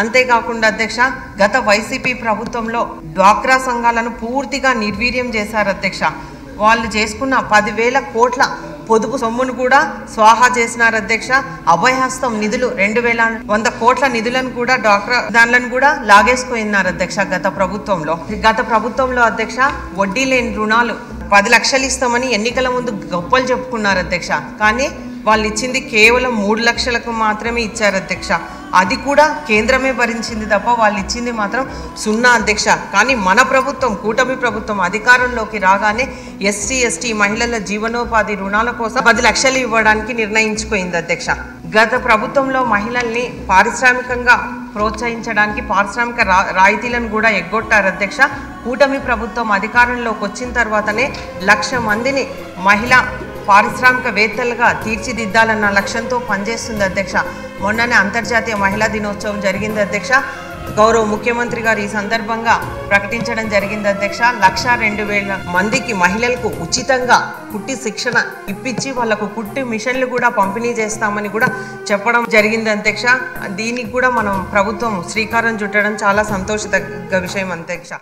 అంతేకాకుండా అధ్యక్ష గత వైసీపీ ప్రభుత్వంలో డ్వాక్రా సంఘాలను పూర్తిగా నిర్వీర్యం చేశారు అధ్యక్ష. వాళ్ళు చేసుకున్న 10,000 కోట్ల పొదుపు సొమ్మును కూడా స్వాహా చేసినారు అధ్యక్ష. అభయహస్తం నిధులు 2,100 కోట్ల నిధులను కూడా డ్వాక్రా దానిలను కూడా లాగేసుకున్నారు అధ్యక్ష గత ప్రభుత్వంలో అధ్యక్ష వడ్డీ లేని రుణాలు 10 లక్షలు ఇస్తామని ఎన్నికల ముందు గొప్పలు చెప్పుకున్నారు అధ్యక్ష. కానీ వాళ్ళు ఇచ్చింది కేవలం 3 లక్షలకు మాత్రమే ఇచ్చారు అధ్యక్ష. అది కూడా కేంద్రమే భరించింది తప్ప వాళ్ళు ఇచ్చింది మాత్రం 0 అధ్యక్ష. కానీ మన ప్రభుత్వం కూటమి ప్రభుత్వం అధికారంలోకి రాగానే ఎస్సీ ఎస్టీ మహిళల జీవనోపాధి రుణాల కోసం 10 లక్షలు ఇవ్వడానికి నిర్ణయించుకుంది అధ్యక్ష. గత ప్రభుత్వంలో మహిళల్ని పారిశ్రామికంగా ప్రోత్సహించడానికి పారిశ్రామిక రాయితీలను కూడా ఎగ్గొట్టారు అధ్యక్ష. కూటమి ప్రభుత్వం అధికారంలోకి వచ్చిన తర్వాతనే 1,00,000 మందిని మహిళా పారిశ్రామికవేత్తలుగా తీర్చిదిద్దాలన్న లక్ష్యంతో పనిచేస్తుంది అధ్యక్ష. మొన్ననే అంతర్జాతీయ మహిళా దినోత్సవం జరిగింది అధ్యక్ష. గౌరవ ముఖ్యమంత్రి గారు ఈ సందర్భంగా ప్రకటించడం జరిగింది అధ్యక్ష. 1,02,000 మందికి మహిళలకు ఉచితంగా కుట్టి శిక్షణ ఇప్పించి వాళ్ళకు కుట్టి మిషన్లు కూడా పంపిణీ చేస్తామని కూడా చెప్పడం జరిగింది అధ్యక్ష. దీనికి కూడా మనం ప్రభుత్వం శ్రీకారం చుట్టడం చాలా సంతోషదగ్గ విషయం అధ్యక్ష.